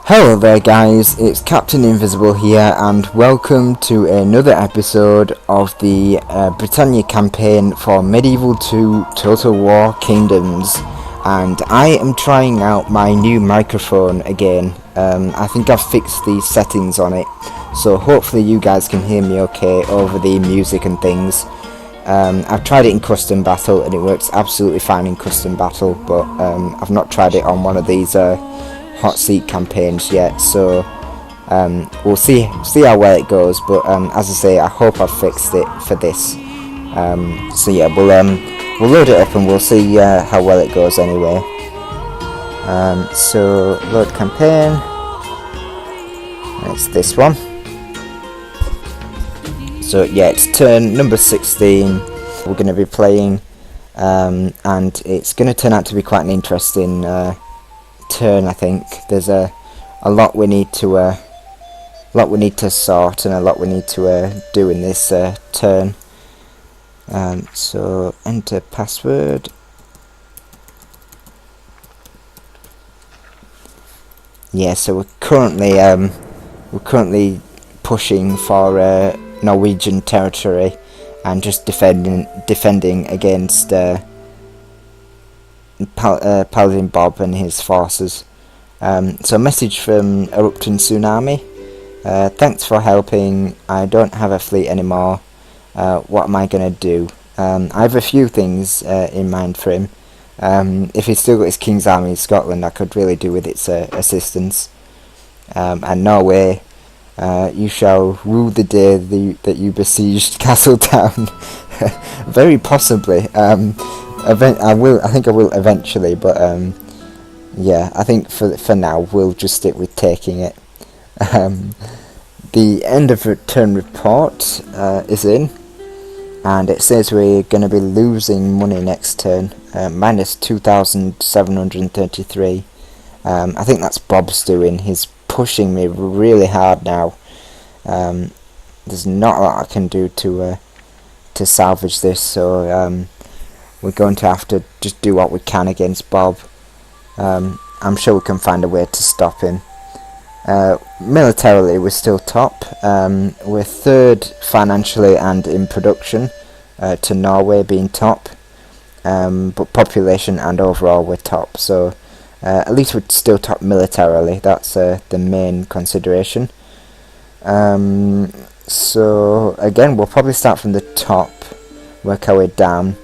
Hello there guys, it's Captain Invisible here and welcome to another episode of the Britannia campaign for Medieval 2 Total War Kingdoms, and I am trying out my new microphone again. I think I've fixed the settings on it, so hopefully you guys can hear me okay over the music and things. I've tried it in custom battle and it works absolutely fine in custom battle, but I've not tried it on one of these Hotseat campaigns yet, so we'll see how well it goes. But as I say, I hope I've fixed it for this. So yeah, we'll load it up and we'll see how well it goes anyway. So load campaign. It's this one. So yeah, it's turn number 16. We're going to be playing, and it's going to turn out to be quite an interesting turn. I think there's a lot we need to sort and a lot we need to do in this turn. So enter password. Yeah, so we're currently pushing for Norwegian territory and just defending against paladinbob and his forces. So a message from Erupting Tsunami. Thanks for helping. I don't have a fleet anymore. What am I gonna do? I have a few things in mind for him. If he's still got his King's Army in Scotland, I could really do with its assistance. And Norway, you shall rue the day that you besieged Castletown. Very possibly. I think I will eventually, but yeah, I think for now we'll just stick with taking it. The end of return report is in, and it says we're going to be losing money next turn, minus 2,733. I think that's Bob's doing. He's pushing me really hard now. There's not a lot I can do to salvage this, so we're going to have to just do what we can against Bob. I'm sure we can find a way to stop him. Militarily we're still top. We're third financially and in production, to Norway being top, but population and overall we're top, so at least we're still top militarily. That's the main consideration. So again, we'll probably start from the top, work our way down.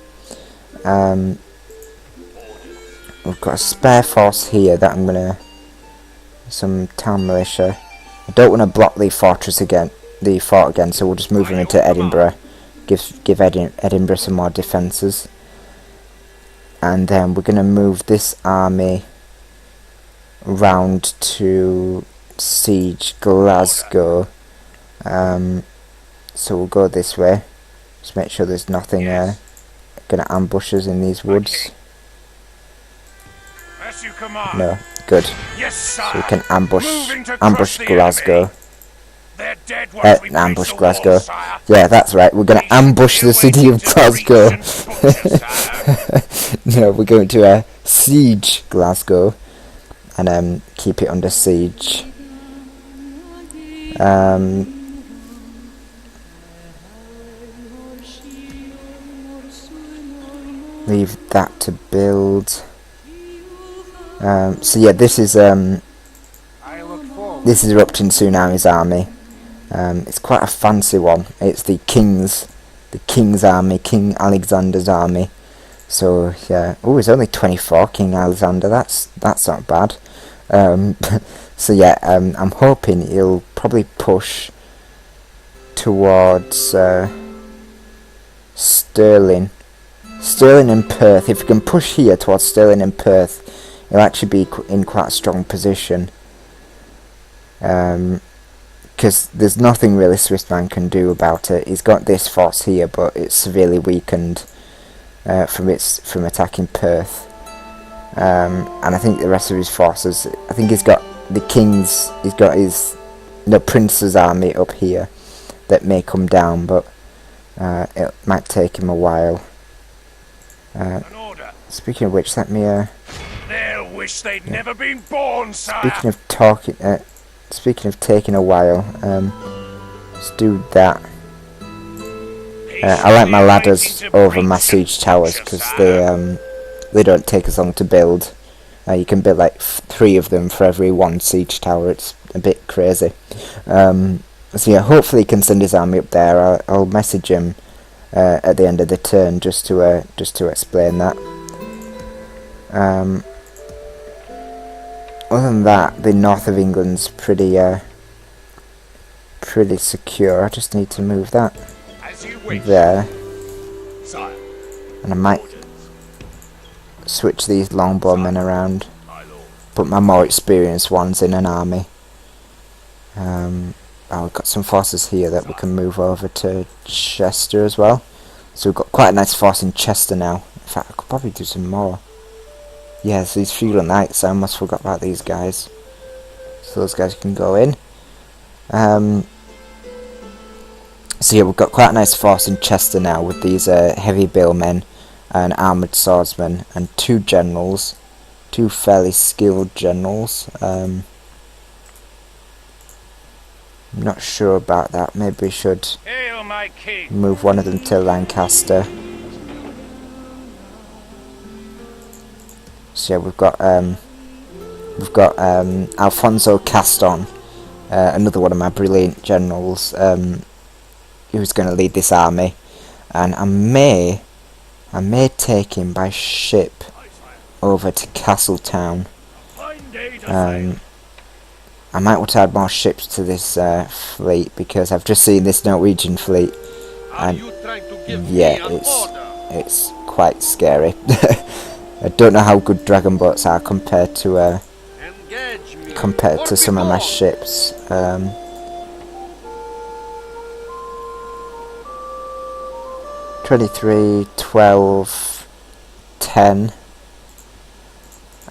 We've got a spare force here that I'm gonna, some town militia. I don't want to block the fortress again, the fort again, so we'll just move them into Edinburgh. Give Edinburgh some more defences, and then we're gonna move this army round to siege Glasgow. So we'll go this way. Just make sure there's nothing gonna ambush us in these woods. No, good. So we can ambush Glasgow. Ambush Glasgow. Yeah, that's right. We're gonna ambush the city of Glasgow. No, we're going to siege Glasgow and keep it under siege. Leave that to build. So yeah, this is Erupting Tsunami's army. It's quite a fancy one. It's the King's army, King Alexander's army. So yeah, oh, it's only 24 King Alexander. That's not bad. So yeah, I'm hoping he'll probably push towards Stirling and Perth. If we can push here towards Stirling and Perth, he'll actually be in quite a strong position. Because there's nothing really Swissman can do about it. He's got this force here, but it's severely weakened from attacking Perth. And I think the rest of his forces, I think he's got his Prince's army up here that may come down, but it might take him a while. Speaking of which, let me wish they'd never been born, sire. Speaking of taking a while, let's do that. I like my ladders over my siege towers because they don't take as long to build. You can build like 3 of them for every 1 siege tower. It's a bit crazy. So yeah, hopefully he can send his army up there. I'll message him at the end of the turn just to explain that. Other than that, the north of England's pretty secure. I just need to move that there, and I might switch these longbowmen around, put my more experienced ones in an army. We've got some forces here that we can move over to Chester as well. So we've got quite a nice force in Chester now. In fact, I could probably do some more. Yes, these feudal knights, I almost forgot about these guys. So those guys can go in. So yeah, we've got quite a nice force in Chester now with these heavy balemen and armoured swordsmen and 2 generals. 2 fairly skilled generals. I'm not sure about that. Maybe we should move one of them to Lancaster. So yeah, we've got Alfonso Caston, another one of my brilliant generals, who's going to lead this army, and I may take him by ship over to Castletown. I might want to add more ships to this fleet because I've just seen this Norwegian fleet, and yeah, it's quite scary. I don't know how good dragon boats are compared to some of my ships. 23, 12, 10,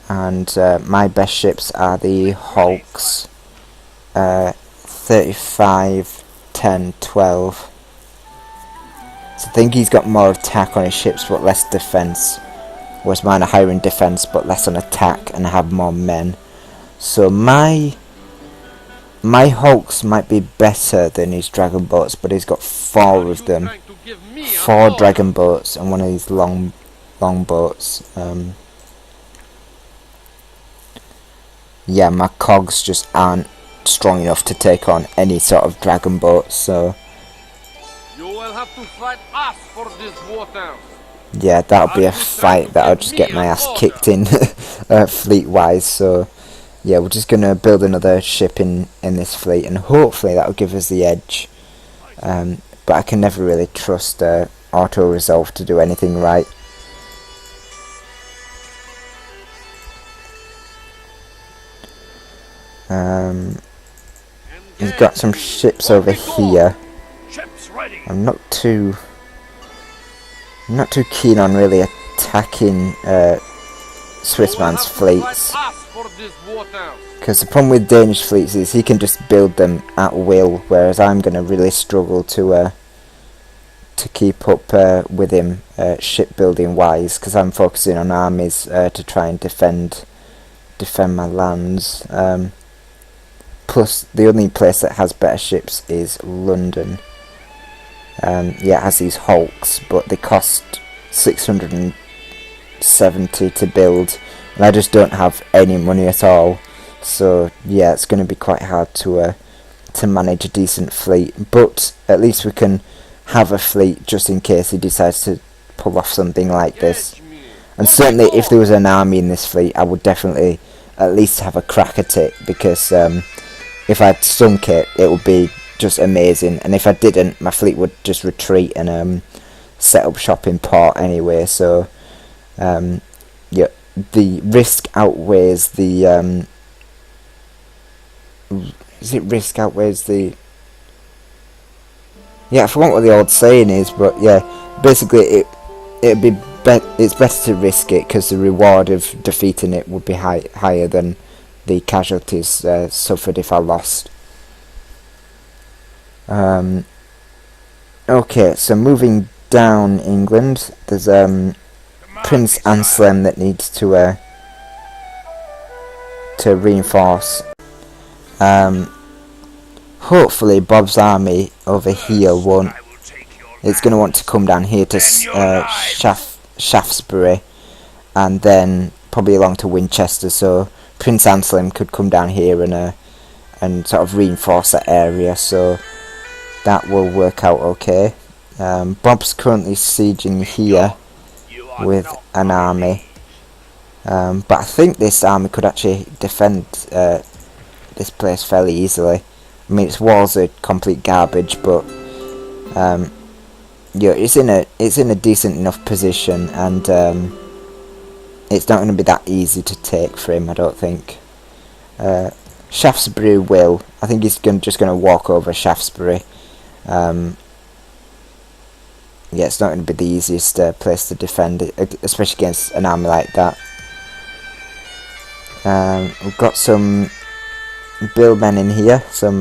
and my best ships are the Hulks. 35, 10, 12. So I think he's got more attack on his ships but less defense, whereas mine are higher in defense but less on attack and have more men. So my Hulks might be better than his dragon boats, but he's got 4 of them, 4 dragon boats and one of these long boats. Yeah, my cogs just aren't strong enough to take on any sort of dragon boat, so you will have to fight us for this water. Yeah, that'll be a fight that I'll just get my ass kicked in fleet wise. So yeah, we're just gonna build another ship in this fleet and hopefully that'll give us the edge, but I can never really trust auto resolve to do anything right. He's got some ships over here. I'm not too keen on really attacking Swissman's fleets, because the problem with Danish fleets is he can just build them at will, whereas I'm going to really struggle to keep up with him shipbuilding wise, because I'm focusing on armies to try and defend my lands. Plus, the only place that has better ships is London. Yeah, it has these Hulks, but they cost 670 to build, and I just don't have any money at all. So yeah, it's going to be quite hard to manage a decent fleet. But at least we can have a fleet just in case he decides to pull off something like this. And certainly, if there was an army in this fleet, I would definitely at least have a crack at it, because if I'd sunk it, it would be just amazing, and if I didn't, my fleet would just retreat and set up shop in port anyway. So yeah, the risk outweighs the yeah, I forgot what the old saying is, but yeah, basically it's better to risk it, because the reward of defeating it would be higher than the casualties suffered if I lost. Okay, so moving down England, there's Prince Anselm that needs to to reinforce. Hopefully Bob's army over here won't. It's going to want to come down here to Shaftesbury, and then probably along to Winchester. So Prince Anselm could come down here and sort of reinforce that area. So that will work out okay. Bob's currently sieging here with an army, but I think this army could actually defend this place fairly easily. I mean, its walls are complete garbage, but yeah, it's in a decent enough position, and it's not going to be that easy to take for him, I don't think. Shaftesbury will. I think he's just going to walk over Shaftesbury. Yeah, it's not going to be the easiest place to defend, especially against an army like that. We've got some Bill men in here, some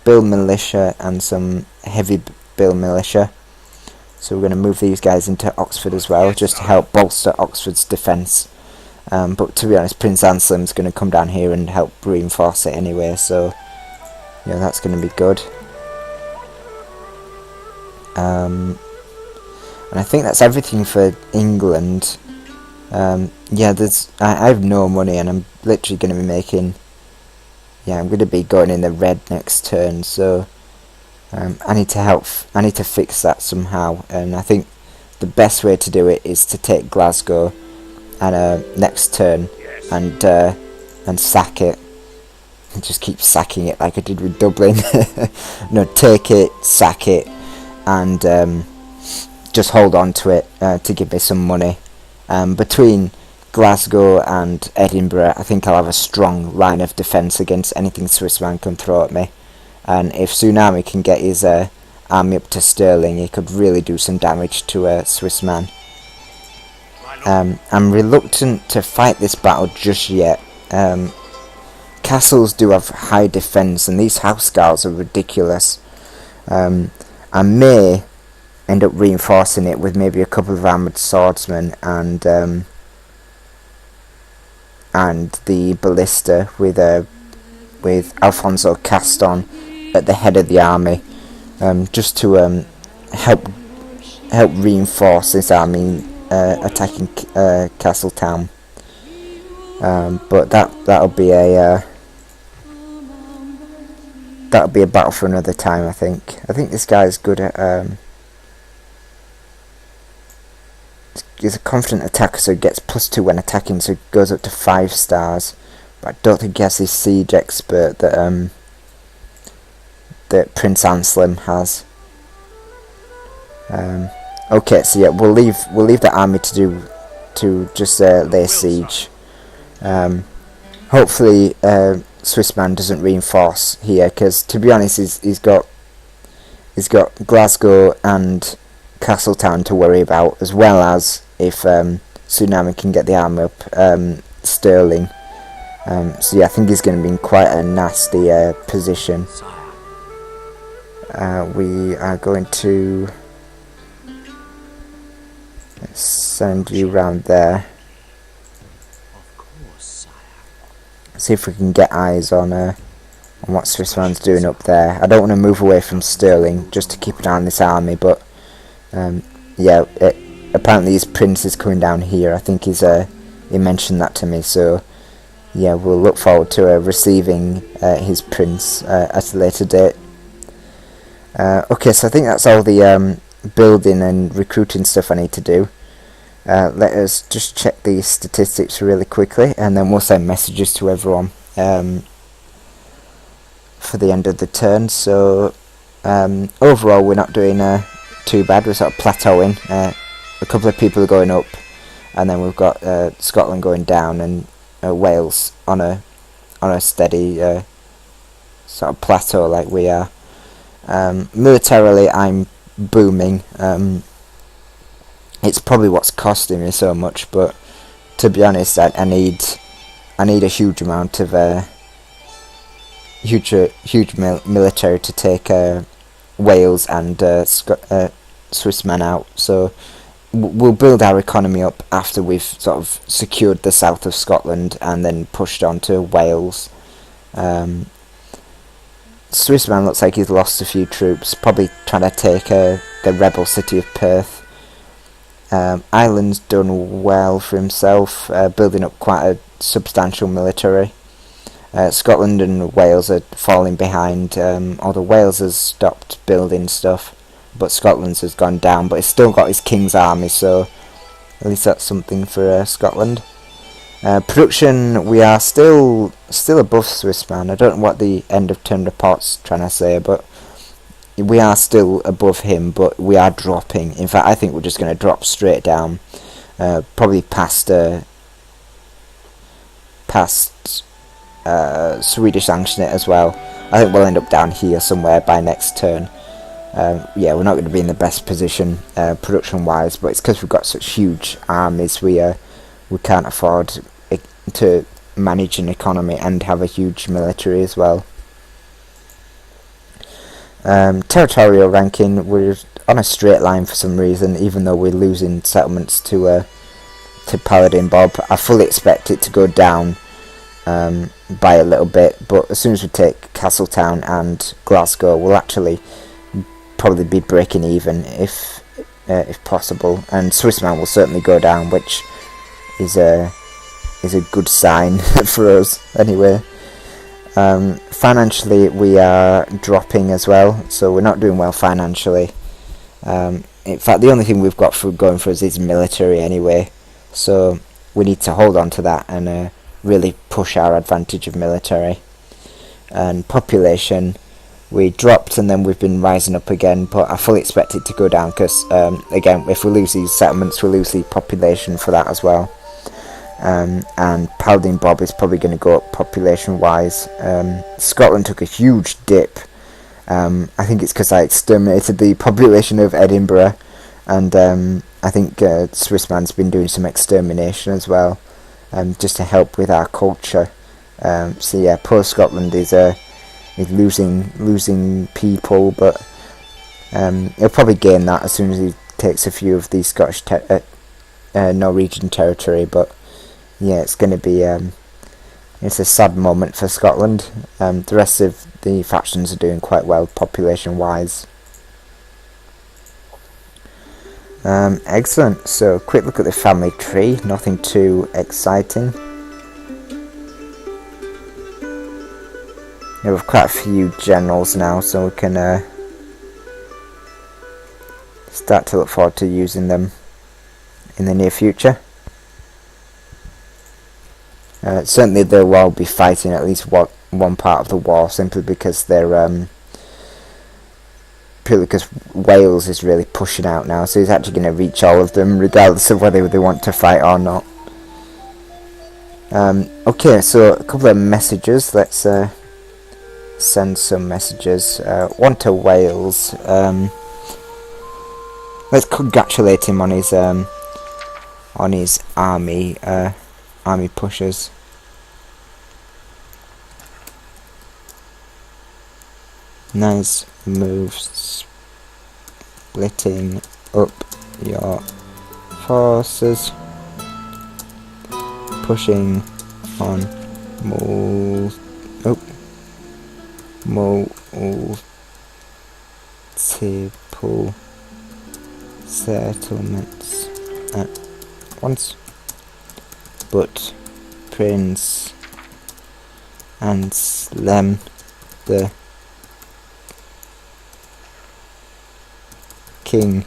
Bill militia and some heavy Bill militia. So we're going to move these guys into Oxford as well, just to help bolster Oxford's defence. But to be honest, Prince Anselm's going to come down here and help reinforce it anyway, so yeah, that's going to be good. And I think that's everything for England. Yeah, I have no money, and I'm literally going to be making. Yeah, I'm going to be going in the red next turn, so I need to fix that somehow, and I think the best way to do it is to take Glasgow and next turn and sack it. And just keep sacking it like I did with Dublin. No, take it, sack it, and just hold on to it to give me some money. Between Glasgow and Edinburgh, I think I'll have a strong line of defence against anything Swissman can throw at me. And if Tsunami can get his army up to Stirling, he could really do some damage to a Swissman. I'm reluctant to fight this battle just yet. Castles do have high defence, and these houseguards are ridiculous. I may end up reinforcing it with maybe a couple of armoured swordsmen and the ballista with Alfonso Caston at the head of the army, just to help reinforce this army attacking Castletown. But that'll be a battle for another time. I think this guy's good at he's a confident attacker, so he gets +2 when attacking, so he goes up to 5 stars. But I don't think he has his siege expert that Prince Anselm has. Okay, so yeah, we'll leave the army to just lay siege. Hopefully Swissman doesn't reinforce here, because to be honest, he's got Glasgow and Castletown to worry about, as well as if Tsunami can get the army up Stirling. So yeah, I think he's going to be in quite a nasty position. We are going to send you round there. See if we can get eyes on what Swissman's doing up there. I don't want to move away from Stirling just to keep an eye on this army, but yeah, apparently his prince is coming down here. I think he mentioned that to me, so yeah, we'll look forward to receiving his prince at a later date. Okay, so I think that's all the building and recruiting stuff I need to do. Let us just check the statistics really quickly, and then we'll send messages to everyone for the end of the turn. So overall, we're not doing too bad. We're sort of plateauing. A couple of people are going up, and then we've got Scotland going down, and Wales on a steady sort of plateau like we are. Militarily, I'm booming. It's probably what's costing me so much, but to be honest, I need a huge amount of huge military to take Wales and Swissman out. So we'll build our economy up after we've sort of secured the south of Scotland and then pushed on to Wales. Swissman looks like he's lost a few troops, probably trying to take the rebel city of Perth. Ireland's done well for himself, building up quite a substantial military. Scotland and Wales are falling behind, although Wales has stopped building stuff, but Scotland's has gone down, but it's still got his king's army, so at least that's something for Scotland. Production, we are still above Swissman. I don't know what the end of turn report's trying to say, but we are still above him, but we are dropping. In fact, I think we're just going to drop straight down, probably past SwedishLandsKnekt as well. I think we'll end up down here somewhere by next turn. Yeah, we're not going to be in the best position production-wise, but it's because we've got such huge armies. We can't afford to manage an economy and have a huge military as well. Territorial ranking, we're on a straight line for some reason, even though we're losing settlements to paladinbob. I fully expect it to go down by a little bit, but as soon as we take Castletown and Glasgow, we'll actually probably be breaking even if possible, and Swissman will certainly go down, which is a good sign for us anyway. Financially, we are dropping as well, so we're not doing well financially. In fact, the only thing we've got going for us is military anyway, so we need to hold on to that and really push our advantage of military. And population, we dropped and then we've been rising up again, but I fully expect it to go down because, again, if we lose these settlements, we lose the population for that as well. And paladinbob is probably going to go up population-wise. Scotland took a huge dip. I think it's because I exterminated the population of Edinburgh, and I think Swissman's been doing some extermination as well, just to help with our culture. So yeah, poor Scotland is losing people, but he'll probably gain that as soon as he takes a few of the Scottish Norwegian territory. But yeah, it's going to be it's a sad moment for Scotland. The rest of the factions are doing quite well population wise. Excellent. So quick look at the family tree, nothing too exciting. We have quite a few generals now, so we can start to look forward to using them in the near future. Certainly they will be fighting at least one part of the war, simply because they're purely because Wales is really pushing out now, so he's actually going to reach all of them regardless of whether they want to fight or not. Okay, so a couple of messages. Let's send some messages. One to Wales. Let's congratulate him on his army pushes. Nice move, splitting up your forces, pushing on multiple settlements at once, but Prince Anselm the King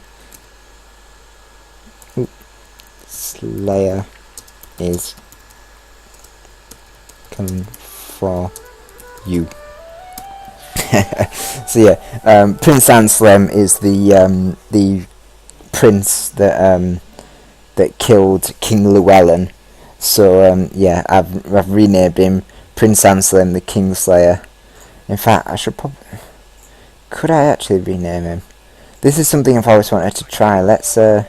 Slayer is coming for you. So yeah, Prince Anselm is the prince that killed King Llewellyn. So yeah, I've renamed him Prince Anselm the Kingslayer. In fact, could I actually rename him? This is something I've always wanted to try. Let's no,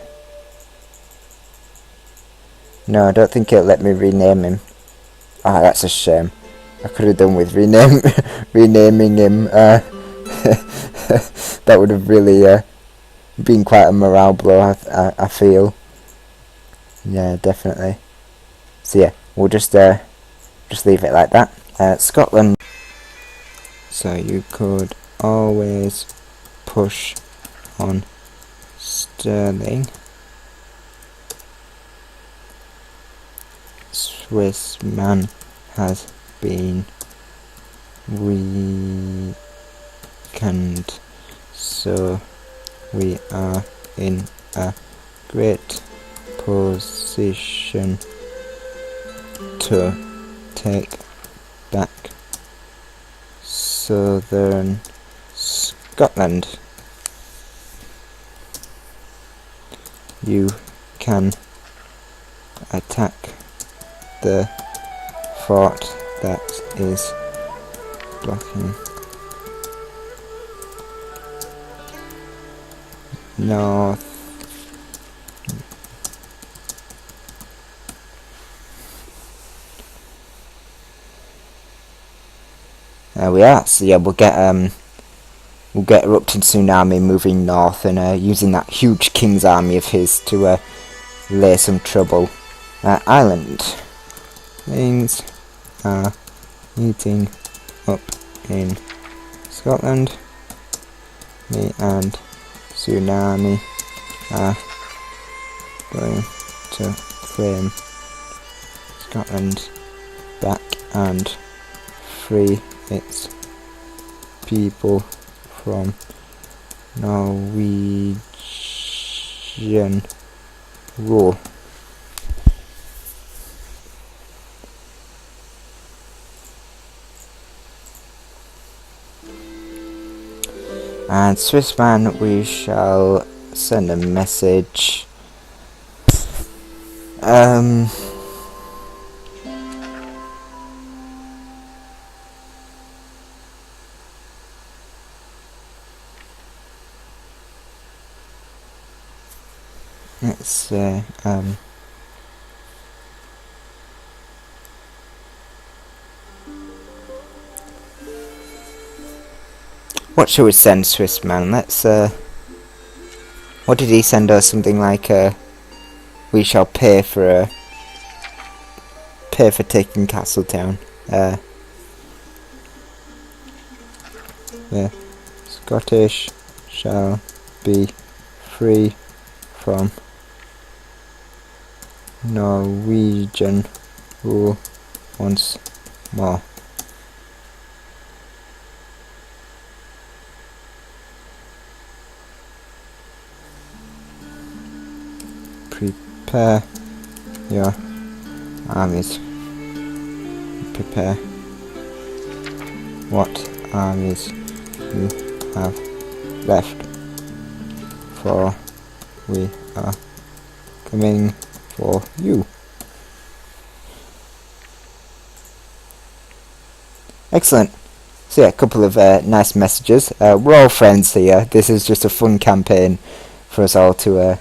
I don't think it'll let me rename him. Ah, that's a shame. I could have done with renaming him. That would have really been quite a morale blow, I feel. Yeah, definitely. So yeah, we'll just leave it like that. Scotland. So you could always push on Sterling. Swiss man has been weakened, so we are in a great position to take back southern Scotland. You can attack the fort that is blocking north. There we are. So yeah, we'll get Erupting Tsunami moving north and using that huge king's army of his to lay some trouble. Ireland. Things are heating up in Scotland. Me and Tsunami are going to claim Scotland back and free its people from Norwegian rule. And Swissman, we shall send a message. Let's say what shall we send Swissman? Let's what did he send us? Something like we shall pay for taking Castletown. The Scottish shall be free from Norwegian rule once more. Prepare your armies. Prepare what armies you have left, for we are coming for you. Excellent. So yeah, a couple of nice messages. We're all friends here. This is just a fun campaign for us all to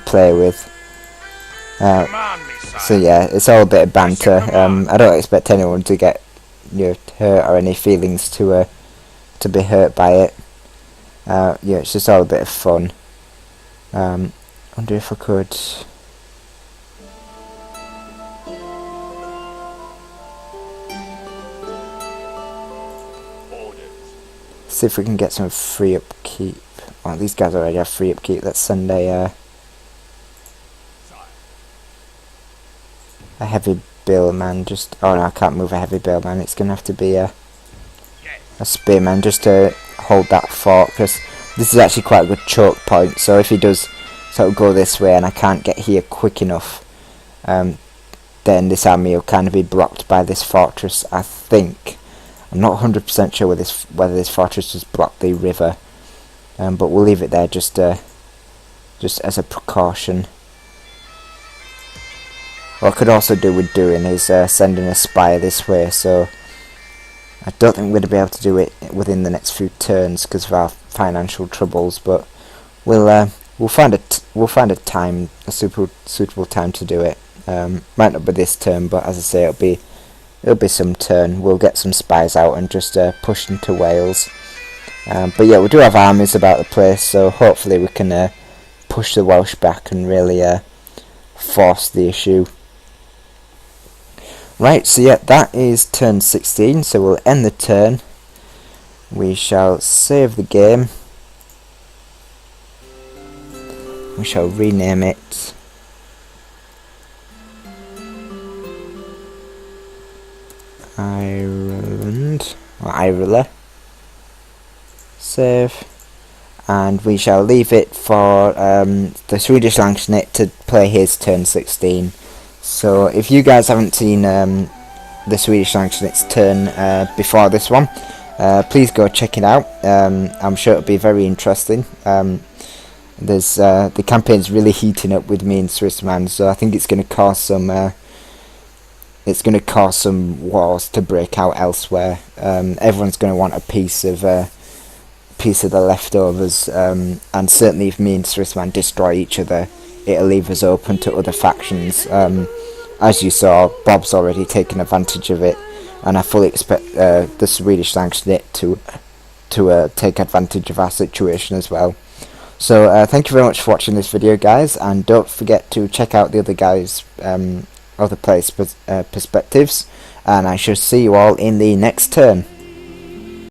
play with. So yeah, it's all a bit of banter. I don't expect anyone to get hurt or any feelings to be hurt by it. Yeah, it's just all a bit of fun. I wonder if I could see if we can get some free upkeep. Oh, these guys already have free upkeep. Let's send a heavy billman. Just oh no, I can't move a heavy billman. It's gonna have to be a spearman just to hold that fort, because this is actually quite a good choke point. So if he does sort of go this way and I can't get here quick enough, then this army will kind of be blocked by this fortress. I think I'm not 100% sure whether this fortress just blocked the river, but we'll leave it there just as a precaution. What I could also do with doing is sending a spy this way, so I don't think we're going to be able to do it within the next few turns because of our financial troubles, but we'll find a suitable time to do it. Might not be this turn, but as I say, it'll be some turn. We'll get some spies out and just push into Wales. But yeah, we do have armies about the place, so hopefully we can push the Welsh back and really force the issue. Right, so yeah, that is turn 16, so we'll end the turn. We shall save the game. We shall rename it Ireland, or Irela. Save. And we shall leave it for the SwedishLandsKnekt to play his turn 16. So if you guys haven't seen the SwedishLandsKnekt's turn before this one, please go check it out. I'm sure it'll be very interesting. There's the campaign's really heating up with me and Swissman, so I think it's going to cause some wars to break out elsewhere. Everyone's going to want a piece of the leftovers, and certainly if me and Swissman destroy each other, it'll leave us open to other factions. As you saw, Bob's already taken advantage of it, and I fully expect the SwedishLandsKnekt to take advantage of our situation as well. So thank you very much for watching this video, guys, and don't forget to check out the other guys' other players' perspectives, and I shall see you all in the next turn.